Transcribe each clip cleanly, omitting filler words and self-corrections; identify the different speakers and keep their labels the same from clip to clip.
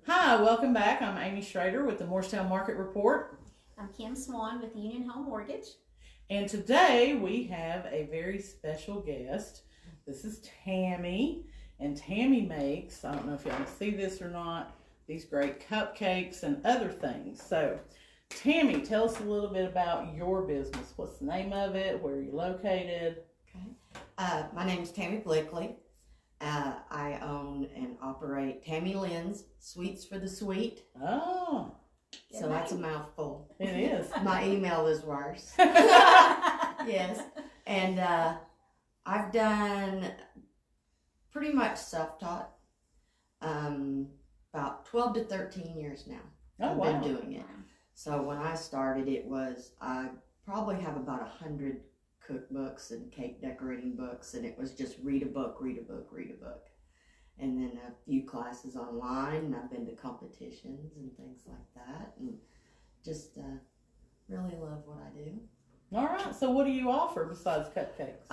Speaker 1: Hi, welcome back. I'm Amy Schrader with the Morristown Market Report.
Speaker 2: I'm Kim Swan with Union Home Mortgage.
Speaker 1: And today we have a very special guest. This is Tammy. And Tammy makes, I don't know if y'all can see this or not, these great cupcakes and other things. So, Tammy, tell us a little bit about your business. What's the name of it? Where are you located?
Speaker 3: Okay. My name is Tammy Blickle. I own and operate Tammy Lynn's Sweets for the Sweet.
Speaker 1: Oh,
Speaker 3: So that's a mouthful.
Speaker 1: it is.
Speaker 3: My email is worse. Yes. And I've done pretty much self-taught about 12 to 13 years now.
Speaker 1: Oh,
Speaker 3: I've
Speaker 1: wow.
Speaker 3: been doing it. So when I started, I probably have about 100 cookbooks and cake decorating books, and it was just read a book, read a book, read a book. And then a few classes online, and I've been to competitions and things like that, and just really love what I do.
Speaker 1: All right. So, what do you offer besides cupcakes?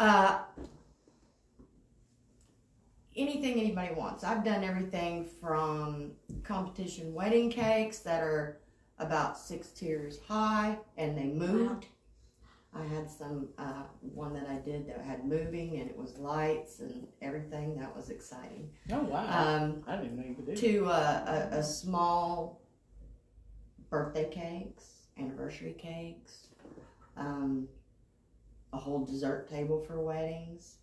Speaker 3: Anything anybody wants. I've done everything from competition wedding cakes that are about 6 tiers high, and they moved. I had one that I did that had moving, and it was lights and everything. That was exciting.
Speaker 1: Oh, wow. I didn't know you could do that.
Speaker 3: To a small birthday cakes, anniversary cakes, a whole dessert table for weddings.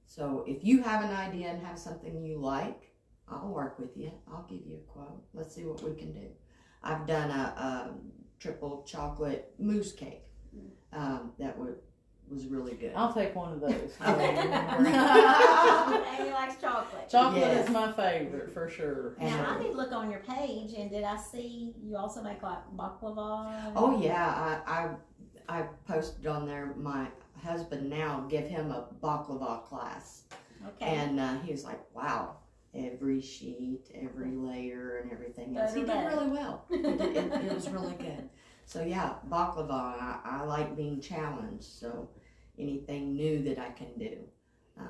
Speaker 3: So if you have an idea and have something you like, I'll work with you. I'll give you a quote. Let's see what we can do. I've done a triple chocolate mousse cake. That was really good.
Speaker 1: I'll take one of those.
Speaker 2: Amy likes chocolate.
Speaker 1: Chocolate
Speaker 3: Yes.
Speaker 1: is my favorite for sure.
Speaker 2: Now, I did look on your page, and did I see you also make like baklava?
Speaker 3: Oh yeah, I posted on there. My husband now give him a baklava class,
Speaker 2: Okay.
Speaker 3: and he was like, "Wow, every sheet, every layer, and everything else." He did
Speaker 2: Better.
Speaker 3: really well. It was really good. So yeah, baklava. I like being challenged. So anything new that I can do, I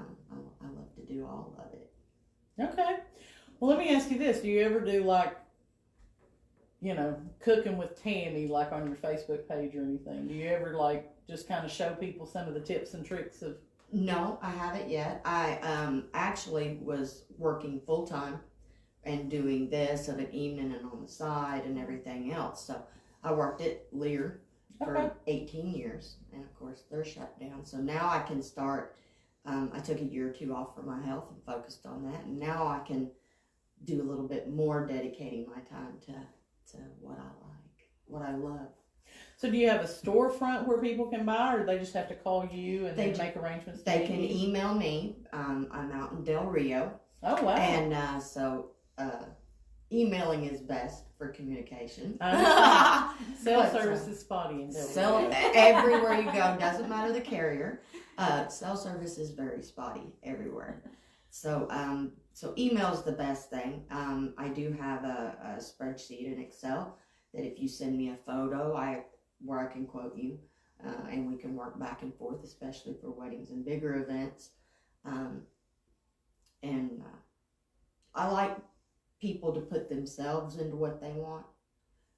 Speaker 3: love to do all of it.
Speaker 1: Okay. Well, let me ask you this. Do you ever do like, cooking with Tammy, like on your Facebook page or anything? Do you ever like just kind of show people some of the tips and tricks of?
Speaker 3: No, I haven't yet. I actually was working full time and doing this of an evening and on the side and everything else. So I worked at Lear for
Speaker 1: Okay.
Speaker 3: 18 years, and of course they're shut down. So now I can start. I took a year or two off for my health and focused on that, and now I can do a little bit more, dedicating my time to what I like, what I love.
Speaker 1: So do you have a storefront where people can buy, or they just have to call you and
Speaker 3: They
Speaker 1: then make arrangements?
Speaker 3: They
Speaker 1: to
Speaker 3: can
Speaker 1: meet you?
Speaker 3: email me. I'm out in Del Rio.
Speaker 1: Oh, wow.
Speaker 3: And so emailing is best for communication.
Speaker 1: Cell
Speaker 3: But,
Speaker 1: service is spotty in Del
Speaker 3: So
Speaker 1: Rio.
Speaker 3: everywhere you go, doesn't matter the carrier. Cell service is very spotty everywhere. So so email is the best thing. I do have a spreadsheet in Excel that if you send me a photo, where I can quote you, and we can work back and forth, especially for weddings and bigger events. And I like people to put themselves into what they want.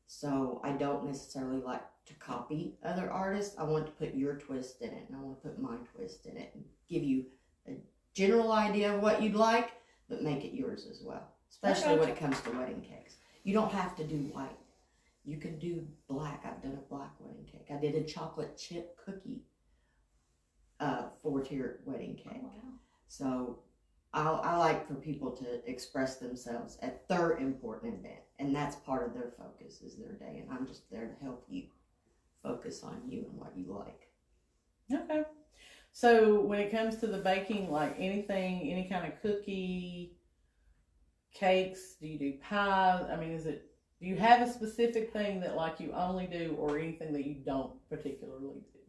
Speaker 3: So I don't necessarily like to copy other artists. I want to put your twist in it, and I want to put my twist in it and give you a general idea of what you'd like, but make it yours as well, especially when it comes to wedding cakes. You don't have to do white. You can do black. I've done a black wedding cake. I did a chocolate chip cookie 4-tier wedding cake.
Speaker 2: Oh, wow.
Speaker 3: So I like for people to express themselves at their important event, and that's part of their focus is their day, and I'm just there to help you focus on you and what you like.
Speaker 1: Okay. So when it comes to the baking, like anything, any kind of cookie, cakes, do you do pies? I mean, do you have a specific thing that like you only do, or anything that you don't particularly do?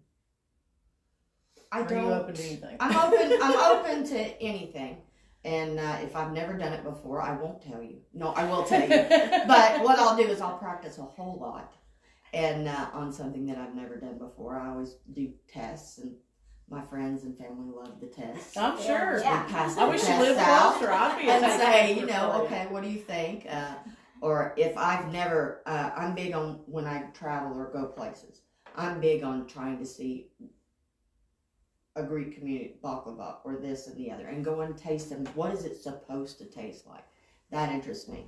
Speaker 3: I
Speaker 1: Are
Speaker 3: don't.
Speaker 1: you open to anything?
Speaker 3: I'm open to anything. And if I've never done it before, I won't tell you. No, I will tell you. But what I'll do is I'll practice a whole lot, and on something that I've never done before. I always do tests and my friends and family love the test.
Speaker 1: I'm sure.
Speaker 2: Yeah.
Speaker 3: We pass
Speaker 1: I
Speaker 3: the
Speaker 1: wish you
Speaker 3: test
Speaker 1: lived
Speaker 3: out
Speaker 1: closer. I'd be a
Speaker 3: and
Speaker 1: taste
Speaker 3: say,
Speaker 1: tester
Speaker 3: you know,
Speaker 1: for you.
Speaker 3: okay, what do you think? Or if I've never, I'm big on when I travel or go places. I'm big on trying to see a Greek community baklava or this and the other, and go and taste them. What is it supposed to taste like? That interests me.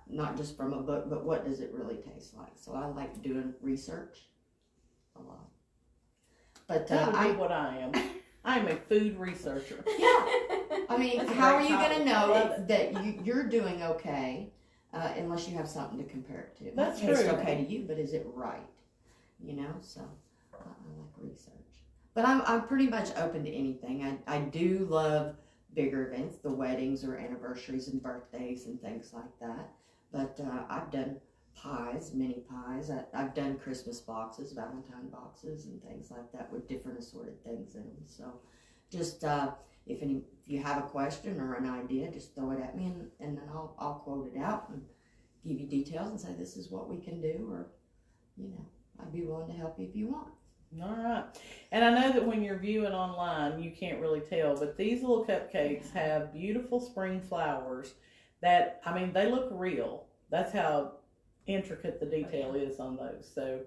Speaker 3: Not just from a book, but what does it really taste like? So I like doing research a lot. But
Speaker 1: That would be what I am. I am a food researcher.
Speaker 3: yeah, I mean,
Speaker 1: That's a
Speaker 3: how are
Speaker 1: great
Speaker 3: you going
Speaker 1: topic.
Speaker 3: to
Speaker 1: I love
Speaker 3: know that you're doing okay unless you have something to compare it to?
Speaker 1: That's
Speaker 3: It tastes
Speaker 1: true.
Speaker 3: okay to you, but is it right? You know, so I like research. But I'm pretty much open to anything. I do love bigger events, the weddings or anniversaries and birthdays and things like that. But I've done pies, mini pies. I've done Christmas boxes, Valentine boxes, and things like that with different assorted things in them. So just if you have a question or an idea, just throw it at me, and then I'll quote it out and give you details and say this is what we can do, or you know, I'd be willing to help you if you want.
Speaker 1: All right. And I know that when you're viewing online, you can't really tell, but these little cupcakes have beautiful spring flowers that, I mean, they look real. That's how intricate the detail is on those. So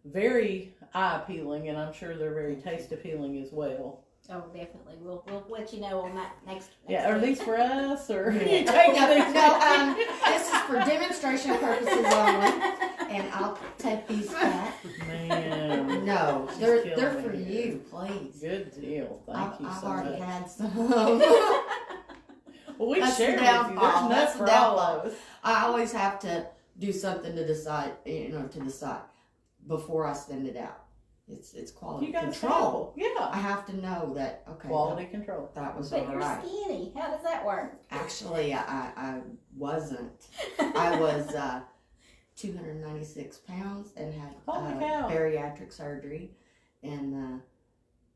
Speaker 1: very eye appealing, and I'm sure they're very taste appealing as well.
Speaker 2: Oh, definitely. We'll let you know on that next
Speaker 1: Yeah, are
Speaker 2: week.
Speaker 1: these for us, or
Speaker 3: Yeah.
Speaker 1: you take these?
Speaker 3: No, this is for demonstration purposes only, and I'll take these back.
Speaker 1: Man,
Speaker 3: No,
Speaker 1: She's
Speaker 3: they're
Speaker 1: killing
Speaker 3: for
Speaker 1: me here.
Speaker 3: you, please.
Speaker 1: Good deal. Thank you
Speaker 3: I've
Speaker 1: so
Speaker 3: already
Speaker 1: much.
Speaker 3: had some.
Speaker 1: Well, we
Speaker 3: That's
Speaker 1: share
Speaker 3: the
Speaker 1: with you. There's
Speaker 3: downfall.
Speaker 1: enough
Speaker 3: That's the
Speaker 1: for all
Speaker 3: downfall.
Speaker 1: of us.
Speaker 3: I always have to do something to decide, before I send it out. It's quality
Speaker 1: You got
Speaker 3: control.
Speaker 1: control. Yeah.
Speaker 3: I have to know that. Okay,
Speaker 1: Quality control.
Speaker 3: that was
Speaker 2: But
Speaker 3: all
Speaker 2: you're
Speaker 3: right.
Speaker 2: skinny. How does that work?
Speaker 3: Actually, I wasn't. I was 296 pounds and had
Speaker 1: Holy cow.
Speaker 3: bariatric surgery, and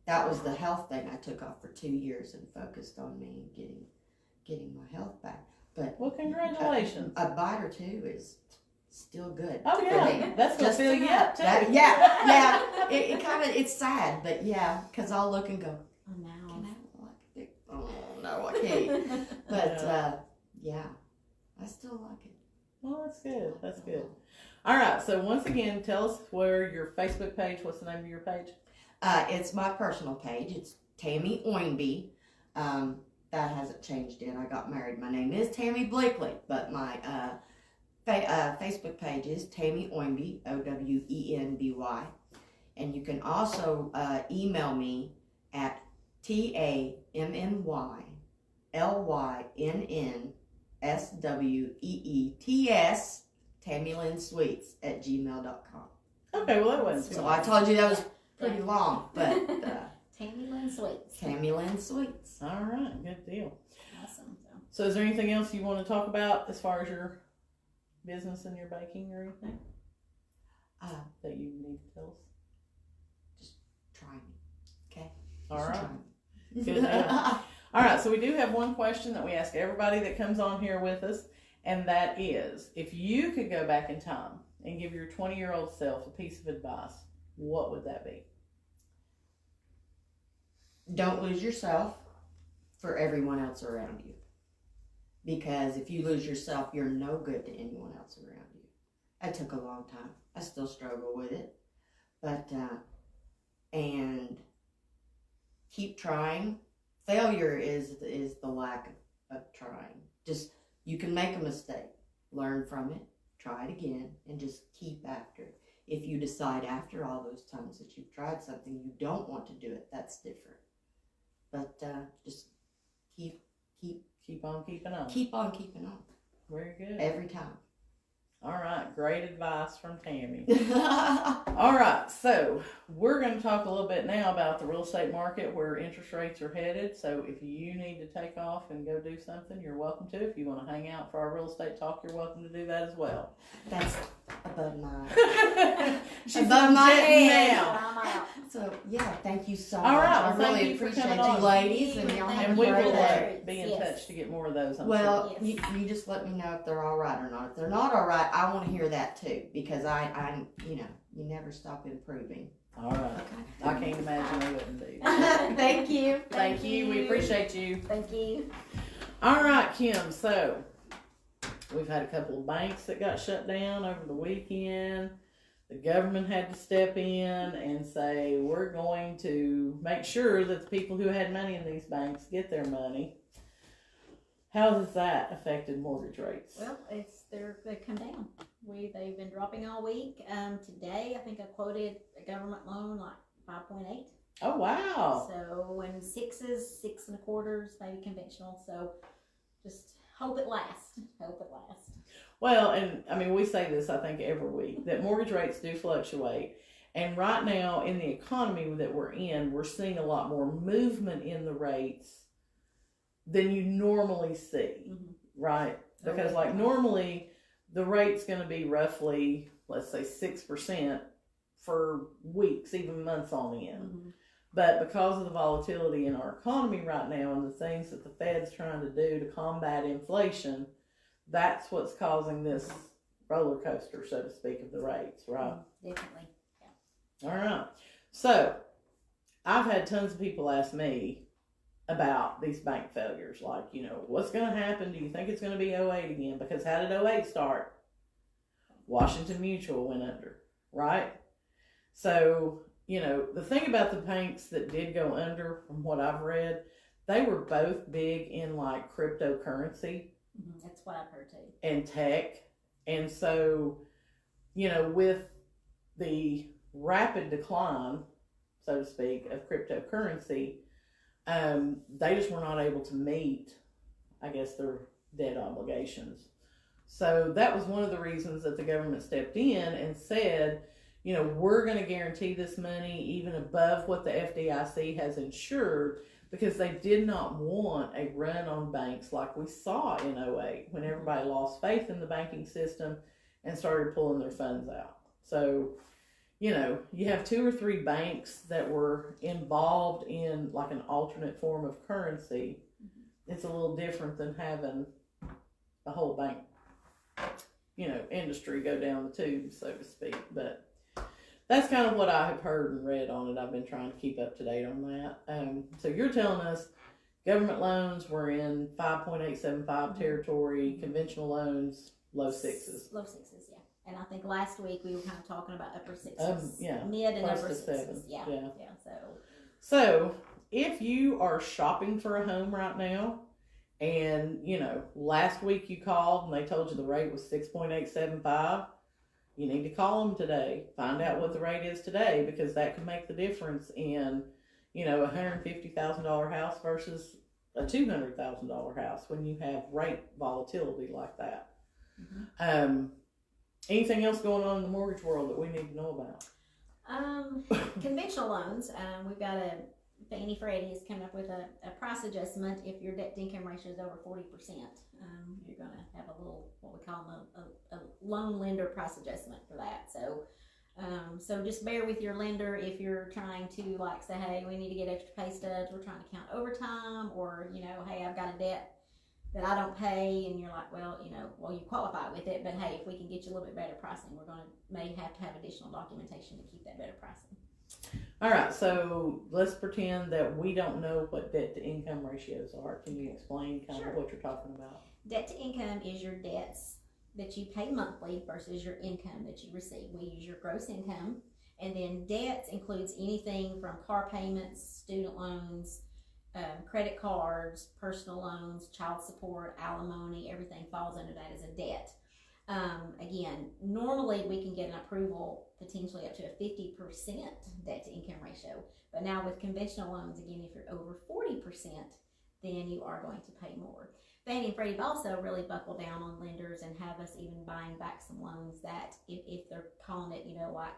Speaker 3: that was the health thing. I took off for 2 years and focused on me and getting my health back. But
Speaker 1: Well, congratulations.
Speaker 3: a bite or two is still good.
Speaker 1: Oh,
Speaker 3: for
Speaker 1: yeah.
Speaker 3: me.
Speaker 1: That's going to
Speaker 3: Just
Speaker 1: fill you up, too.
Speaker 3: yeah. It kind of, it's sad, but yeah, because I'll look and go,
Speaker 2: Oh,
Speaker 3: can
Speaker 2: no.
Speaker 3: I like it? Oh no, I can't. But yeah, I still like it.
Speaker 1: Well, that's good. That's good. All right. So, once again, tell us where your Facebook page, what's the name of your page?
Speaker 3: It's my personal page. It's Tammy Oinby. That hasn't changed yet. I got married. My name is Tammy Blickle, but my Facebook page is Tammy Oinby, Owenby. And you can also email me at TammyLynnsweets, Tammy Lynn Sweets at gmail.com.
Speaker 1: Okay. Well, that wasn't too
Speaker 3: So
Speaker 1: much.
Speaker 3: I told you that was pretty long, but
Speaker 2: Tammy Lynn Sweets.
Speaker 3: Tammy Lynn Sweets.
Speaker 1: All right. Good deal.
Speaker 2: Awesome.
Speaker 1: So, is there anything else you want to talk about as far as your business and your baking or anything that you need to tell us?
Speaker 3: Try me. Okay?
Speaker 1: All
Speaker 3: Just
Speaker 1: right.
Speaker 3: try me.
Speaker 1: Good deal. All right, so we do have one question that we ask everybody that comes on here with us, and that is, if you could go back in time and give your 20-year-old self a piece of advice, what would that be?
Speaker 3: Don't lose yourself for everyone else around you. Because if you lose yourself, you're no good to anyone else around you. It took a long time. I still struggle with it. But, and keep trying. Failure is the lack of trying. Just, you can make a mistake. Learn from it. Try it again. And just keep after it. If you decide after all those times that you've tried something you don't want to do it, that's different. But just keep
Speaker 1: on keeping on.
Speaker 3: keep on keeping on.
Speaker 1: Very good.
Speaker 3: Every time.
Speaker 1: All right, great advice from Tammy. All right, so we're going to talk a little bit now about the real estate market, where interest rates are headed. So if you need to take off and go do something, you're welcome to. If you want to hang out for our real estate talk, you're welcome to do that as well.
Speaker 3: That's above my
Speaker 1: She's
Speaker 3: above my
Speaker 1: legit
Speaker 3: head.
Speaker 1: now.
Speaker 2: I'm out.
Speaker 3: So yeah, thank you so
Speaker 1: All
Speaker 3: much.
Speaker 1: right,
Speaker 3: I
Speaker 1: well, thank
Speaker 3: really
Speaker 1: you for
Speaker 3: appreciate
Speaker 1: coming
Speaker 3: you
Speaker 1: on.
Speaker 3: ladies, and y'all have
Speaker 1: And
Speaker 3: a
Speaker 1: we
Speaker 3: great
Speaker 1: will
Speaker 3: day.
Speaker 1: be in
Speaker 2: Yes.
Speaker 1: touch to get more of those. I'm
Speaker 3: Well,
Speaker 1: sure.
Speaker 2: Yes.
Speaker 3: you just let me know if they're all right or not. If they're not all right, I want to hear that too, because I you never stop improving.
Speaker 1: All right. I can't imagine they wouldn't be.
Speaker 2: Thank you.
Speaker 1: Thank you. We appreciate you.
Speaker 2: Thank you.
Speaker 1: All right, Kim. So we've had a couple of banks that got shut down over the weekend. The government had to step in and say, we're going to make sure that the people who had money in these banks get their money. How has that affected mortgage rates?
Speaker 2: Well, they've come down. They've been dropping all week. Today, I think I quoted a government loan like 5.8.
Speaker 1: Oh, wow.
Speaker 2: So in sixes, 6 1/4, maybe conventional. So just hope it lasts. Hope it lasts.
Speaker 1: Well, and I mean, we say this, I think, every week, that mortgage rates do fluctuate. And right now, in the economy that we're in, we're seeing a lot more movement in the rates than you normally see, right? Because, like, normally the rate's going to be roughly, let's say, 6% for weeks, even months on end. But because of the volatility in our economy right now and the things that the Fed's trying to do to combat inflation, that's what's causing this roller coaster, so to speak, of the rates, right?
Speaker 2: Definitely. Yeah.
Speaker 1: All right. So I've had tons of people ask me about these bank failures. Like, you know, what's going to happen? Do you think it's going to be '08 again? Because how did '08 start? Washington Mutual went under, right? So, you know, the thing about the banks that did go under, from what I've read, they were both big in like cryptocurrency.
Speaker 2: That's what I've heard too.
Speaker 1: And tech. And so, you know, with the rapid decline, so to speak, of cryptocurrency, they just were not able to meet, I guess, their debt obligations. So that was one of the reasons that the government stepped in and said, you know, we're going to guarantee this money even above what the FDIC has insured, because they did not want a run on banks like we saw in '08 when everybody lost faith in the banking system and started pulling their funds out. So, you know, you have 2 or 3 banks that were involved in like an alternate form of currency. It's a little different than having the whole bank, you know, industry go down the tube, so to speak. But that's kind of what I have heard and read on it. I've been trying to keep up to date on that. So you're telling us government loans were in 5.875 territory, conventional loans, low 6s.
Speaker 2: Low 6s, yeah. And I think last week we were kind of talking about upper 6s.
Speaker 1: Yeah.
Speaker 2: Mid and
Speaker 1: Close
Speaker 2: upper
Speaker 1: to
Speaker 2: 6s.
Speaker 1: 7.
Speaker 2: Yeah.
Speaker 1: So if you are shopping for a home right now, and, you know, last week you called and they told you the rate was 6.875, you need to call them today. Find out what the rate is today, because that could make the difference in, you know, a $150,000 house versus a $200,000 house when you have rate volatility like that. Anything else going on in the mortgage world that we need to know about?
Speaker 2: Conventional loans, we've got Fannie Freddie is coming up with a price adjustment. If your debt to income ratio is over 40%, you're going to have a little, what we call a loan lender price adjustment for that. So just bear with your lender if you're trying to, like, say, hey, we need to get extra pay stubs, we're trying to count overtime, or, you know, hey, I've got a debt that I don't pay, and you're like, well, you know, well, you qualify with it, but hey, if we can get you a little bit better pricing, we're going to may have to have additional documentation to keep that better pricing.
Speaker 1: All right, so let's pretend that we don't know what debt to income ratios are. Can you explain kind of what you're talking about?
Speaker 2: Debt to income is your debts that you pay monthly versus your income that you receive. We use your gross income, and then debts includes anything from car payments, student loans, credit cards, personal loans, child support, alimony. Everything falls under that as a debt. Again, normally we can get an approval potentially up to a 50% debt to income ratio. But now with conventional loans, again, if you're over 40%, then you are going to pay more. Fannie and Freddie also really buckle down on lenders and have us even buying back some loans that if they're calling it, you know, like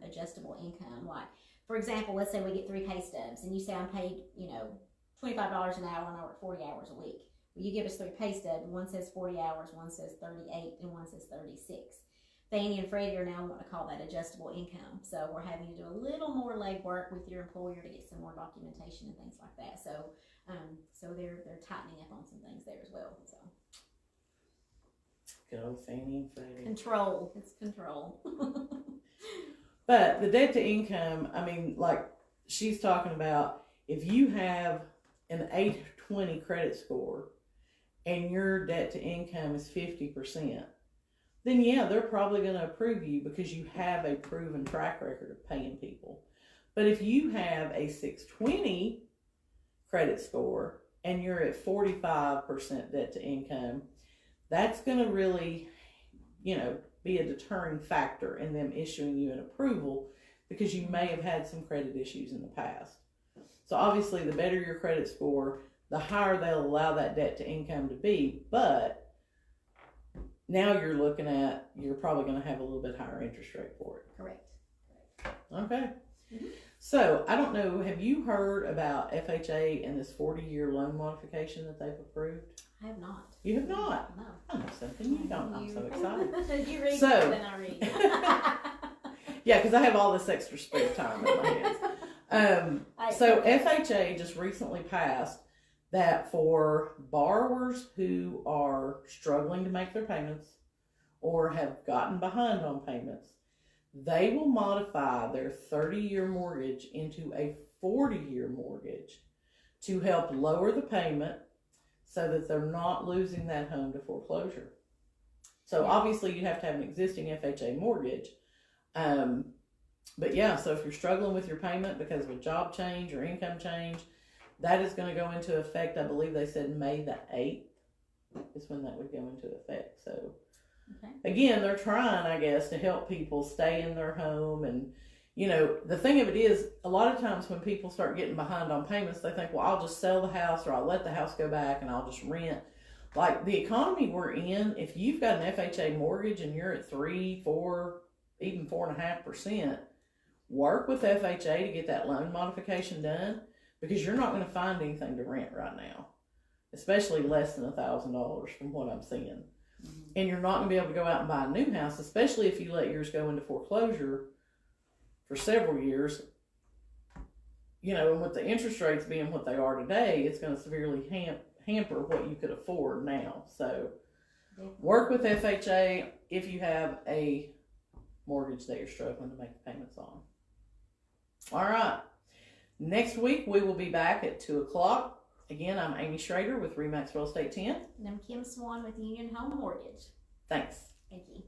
Speaker 2: adjustable income. Like, for example, let's say we get 3 pay stubs and you say I'm paid, you know, $25 an hour and I work 40 hours a week. Well, you give us 3 pay stubs. One says 40 hours, one says 38, and one says 36. Fannie and Freddie are now wanting to call that adjustable income. So we're having to do a little more legwork with your employer to get some more documentation and things like that. So they're tightening up on some things there as well. So
Speaker 1: Good old Fannie and Freddie.
Speaker 2: Control. It's control.
Speaker 1: But the debt to income, I mean, like she's talking about, if you have an 820 credit score and your debt to income is 50%, then yeah, they're probably going to approve you because you have a proven track record of paying people. But if you have a 620 credit score and you're at 45% debt to income, that's going to really, be a deterring factor in them issuing you an approval because you may have had some credit issues in the past. So obviously, the better your credit score, the higher they'll allow that debt to income to be. But now you're looking at, you're probably going to have a little bit higher interest rate for it.
Speaker 2: Correct.
Speaker 1: Okay.
Speaker 2: Mm-hmm.
Speaker 1: So I don't know, have you heard about FHA and this 40-year loan modification that they've approved?
Speaker 2: I have not.
Speaker 1: You have not?
Speaker 2: No.
Speaker 1: I know something you don't. I'm so excited.
Speaker 2: You read
Speaker 1: So-
Speaker 2: more than I read.
Speaker 1: Yeah, because I have all this extra spare time in my hands. So FHA just recently passed that for borrowers who are struggling to make their payments or have gotten behind on payments, they will modify their 30-year mortgage into a 40-year mortgage to help lower the payment so that they're not losing that home to foreclosure. So obviously you have to have an existing FHA mortgage. But yeah, so if you're struggling with your payment because of a job change or income change, that is going to go into effect, I believe they said May the 8th is when that would go into effect. So again, they're trying, I guess, to help people stay in their home. And, the thing of it is, a lot of times when people start getting behind on payments, they think, well, I'll just sell the house or I'll let the house go back and I'll just rent. Like the economy we're in, if you've got an FHA mortgage and you're at 3, 4, even 4.5%, work with FHA to get that loan modification done because you're not going to find anything to rent right now, especially less than $1,000 from what I'm seeing. Mm-hmm. And you're not going to be able to go out and buy a new house, especially if you let yours go into foreclosure for several years. And with the interest rates being what they are today, it's going to severely hamper what you could afford now. So work with FHA if you have a mortgage that you're struggling to make the payments on. All right. Next week, we will be back at 2 o'clock. Again, I'm Amy Schrader with Remax Real Estate 10.
Speaker 2: And I'm Kim Swan with Union Home Mortgage.
Speaker 1: Thanks.
Speaker 2: Thank you.